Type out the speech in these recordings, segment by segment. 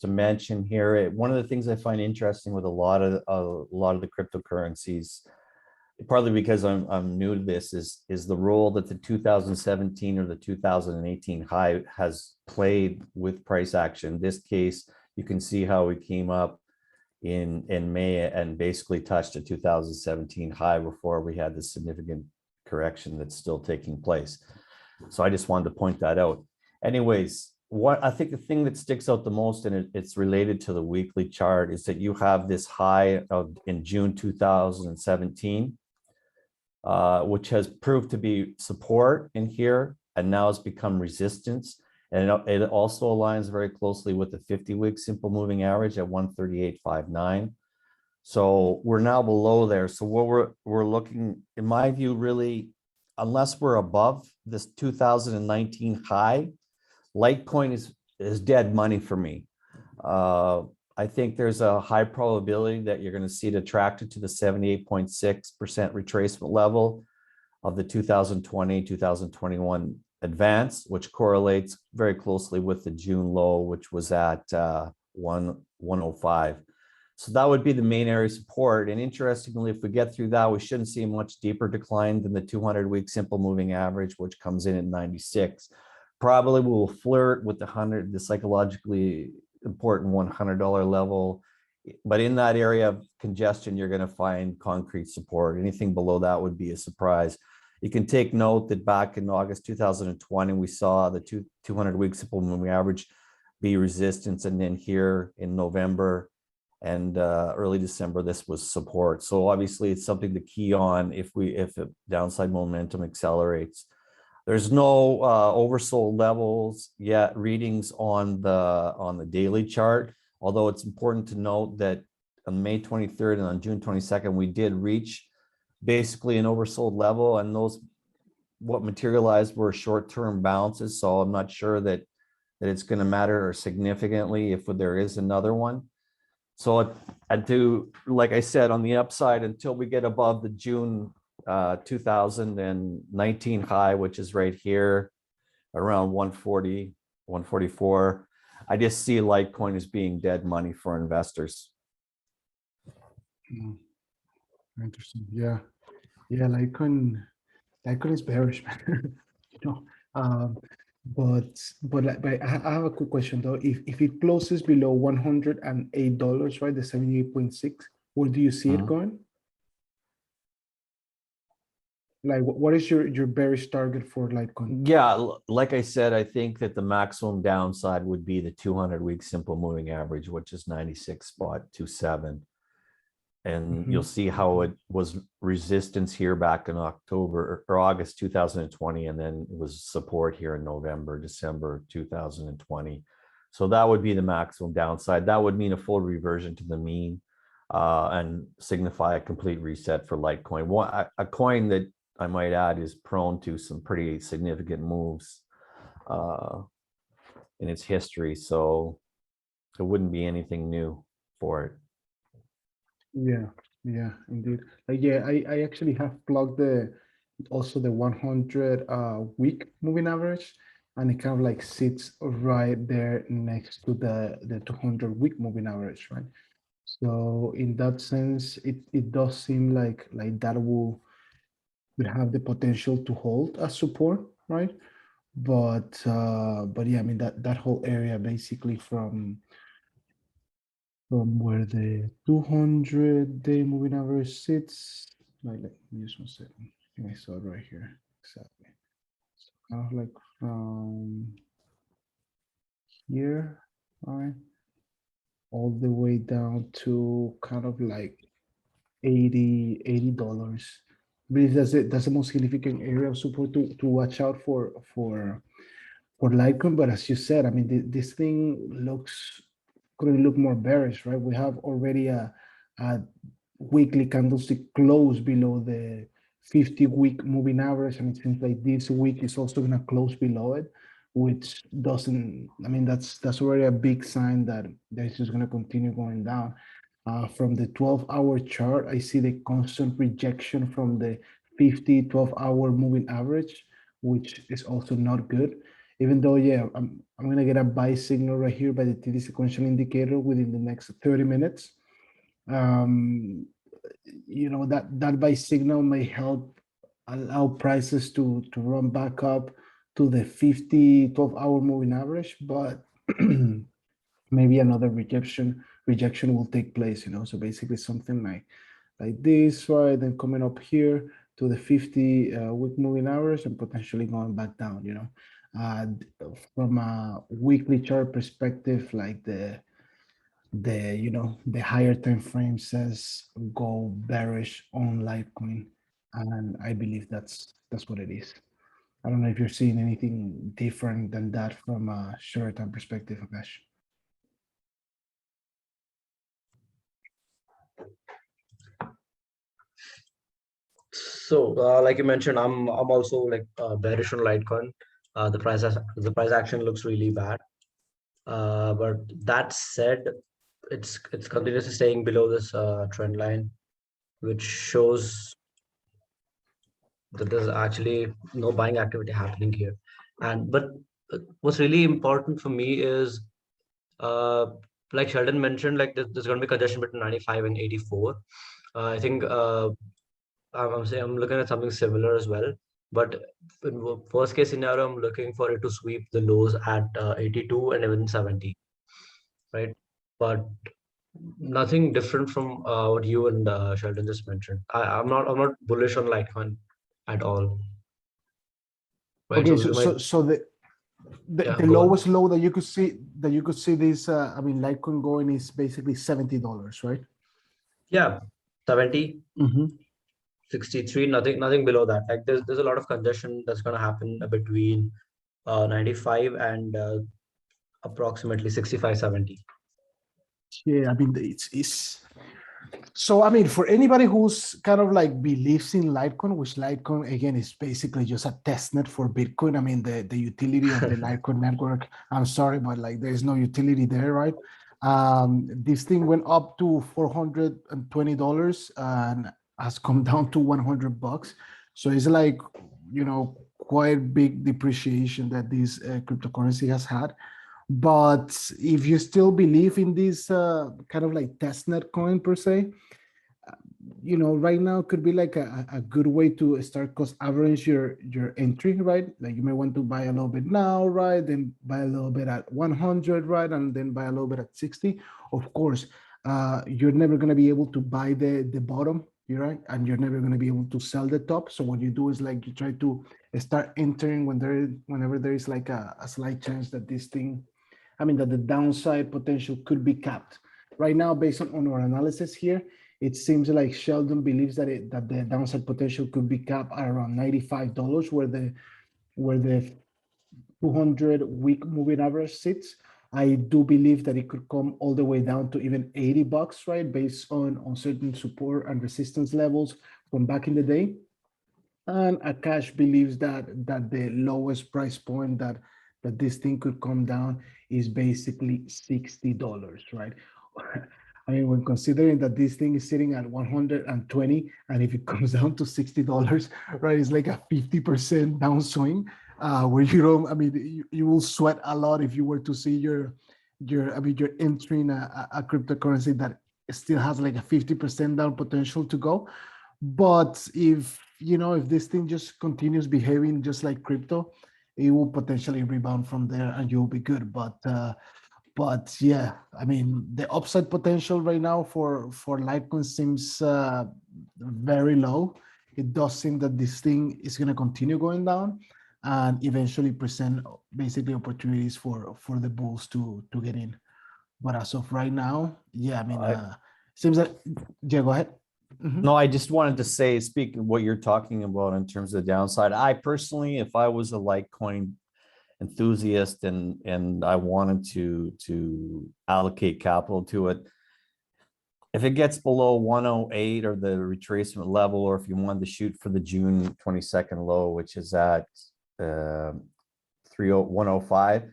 to mention here. One of the things I find interesting with a lot of the cryptocurrencies, partly because I'm new to this, is the role that the 2017 or the 2018 high has played with price action. In this case, you can see how we came up in May and basically touched a 2017 high before we had this significant correction that's still taking place. So I just wanted to point that out. Anyways, what I think the thing that sticks out the most, and it's related to the weekly chart, is that you have this high in June 2017, which has proved to be support in here and now has become resistance. And it also aligns very closely with the 50-week simple moving average at 138.59. So we're now below there. So what we're looking, in my view, really, unless we're above this 2019 high, Litecoin is dead money for me. I think there's a high probability that you're going to see it attracted to the 78.6% retracement level of the 2020-2021 advance, which correlates very closely with the June low, which was at 105. So that would be the main area of support. And interestingly, if we get through that, we shouldn't see a much deeper decline than the 200-week simple moving average, which comes in at 96. Probably will flirt with the psychologically important $100 level. But in that area of congestion, you're going to find concrete support. Anything below that would be a surprise. You can take note that back in August 2020, we saw the 200-week simple moving average be resistance. And then here in November and early December, this was support. So obviously it's something to key on if the downside momentum accelerates. There's no oversold levels yet, readings on the daily chart, although it's important to note that on May 23rd and on June 22nd, we did reach basically an oversold level, and what materialized were short-term bounces. So I'm not sure that it's going to matter significantly if there is another one. So like I said, on the upside, until we get above the June 2019 high, which is right here around 140, 144, I just see Litecoin as being dead money for investors. Interesting. Yeah. Litecoin is bearish, man. But I have a quick question though. If it closes below $108, right, the 78.6, where do you see it going? Like, what is your bearish target for Litecoin? Yeah, like I said, I think that the maximum downside would be the 200-week simple moving average, which is 96.27. And you'll see how it was resistance here back in October or August 2020, and then it was support here in November, December 2020. So that would be the maximum downside. That would mean a full reversion to the mean and signify a complete reset for Litecoin. A coin that I might add is prone to some pretty significant moves in its history. So it wouldn't be anything new for it. Yeah, indeed. I actually have plugged also the 100 week moving average, and it kind of like sits right there next to the 200 week moving average, right? So in that sense, it does seem like that would have the potential to hold as support, right? But yeah, I mean that whole area basically from where the 200-day moving average sits, like just 1 second. I think I saw it right here. Exactly. So kind of like from here, right, all the way down to kind of like $80. I believe that's the most significant area of support to watch out for Litecoin. But as you said, I mean, this thing couldn't look more bearish, right? We have already a weekly candlestick close below the 50-week moving average, and it seems like this week is also going to close below it, which doesn't, I mean, that's already a big sign that this is going to continue going down. From the 12-hour chart, I see the constant rejection from the 50 12-hour moving average, which is also not good. Even though, yeah, I'm gonna get a buy signal right here by the TD sequential indicator within the next 30 minutes. Um, that buy signal may help allow prices to run back up to the 50 12-hour moving average, but maybe another rejection will take place, so basically something like this, right? Then coming up here to the 50 week moving average and potentially going back down, uh, from a weekly chart perspective, like the higher time frame says go bearish on Litecoin, and I believe that's what it is. I don't know if you're seeing anything different than that from a short term perspective, Akash. So, like you mentioned, I'm also like bearish on Litecoin. The price action looks really bad. But that said, it's continuously staying below this trend line, which shows that there's actually no buying activity happening here. But what's really important for me is, uh, like Sheldon mentioned, like there's going to be congestion between 95 and 84. I think I'm saying I'm looking at something similar as well. But in worst case scenario, I'm looking for it to sweep the lows at 82 and even 70, right? But nothing different from what you and Sheldon just mentioned. I'm not bullish on Litecoin at all, right? Okay, So so we might, so so yeah, the go on. lowest low that you could see this, I mean, Litecoin going is basically $70, right? Yeah, 70, Mm-hmm. 63, nothing below that. Like there's a lot of congestion that's going to happen between 95 and approximately 65, 70. Yeah, I mean, it's so, I mean, for anybody who's kind of like believes in Litecoin, which Litecoin again is basically just a testnet for Bitcoin. I mean, the utility of the Litecoin network, I'm sorry, but like there's no utility there, right? This thing went up to $420 and has come down to $100. So it's like, quite big depreciation that this cryptocurrency has had. But if you still believe in this kind of like testnet coin per se, right now could be like a good way to start cost average your entry, right? Like you may want to buy a little bit now, right? Then buy a little bit at 100, right? And then buy a little bit at 60. Of course, you're never going to be able to buy the bottom, you're right? And you're never going to be able to sell the top. So what you do is like you try to start entering whenever there is like a slight chance that this thing, I mean, that the downside potential could be capped. Right now, based on our analysis here, it seems like Sheldon believes that the downside potential could be capped at around $95, where the 200 week moving average sits. I do believe that it could come all the way down to even $80, right? Based on certain support and resistance levels from back in the day. And Akash believes that the lowest price point that this thing could come down is basically $60, right? I mean, when considering that this thing is sitting at 120, and if it comes down to $60, right, it's like a 50% downswing, where you don't, I mean, you will sweat a lot if you were to see I mean, you're entering a cryptocurrency that still has like a 50% down potential to go. But if this thing just continues behaving just like crypto, it will potentially rebound from there and you'll be good. But yeah, I mean, the upside potential right now for Litecoin seems very low. It does seem that this thing is going to continue going down and eventually present basically opportunities for the bulls to get in. But as of right now, yeah, I mean, seems like, yeah, go ahead. Mhm. No, I just wanted to say, speaking of what you're talking about in terms of the downside, I personally, if I was a Litecoin enthusiast and I wanted to allocate capital to it, if it gets below 108 or the retracement level, or if you wanted to shoot for the June 22nd low, which is at 105,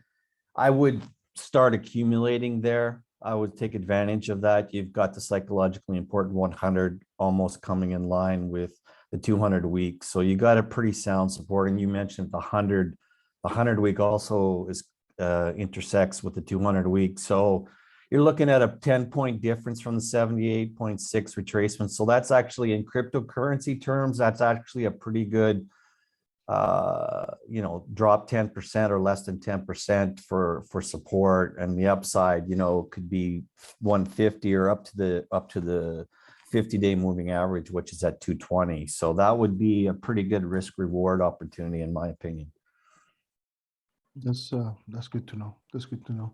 I would start accumulating there. I would take advantage of that. You've got the psychologically important 100 almost coming in line with the 200 weeks. So you got a pretty sound support. And you mentioned the 100 The 100-week also is intersects with the 200-week. So you're looking at a 10-point difference from the 78.6 retracement. So that's actually, in cryptocurrency terms, that's actually a pretty good, drop 10% or less than 10% for support, and the upside, could be 150 or up to the 50-day moving average, which is at 220. So that would be a pretty good risk reward opportunity, in my opinion. That's good to know. That's good to know.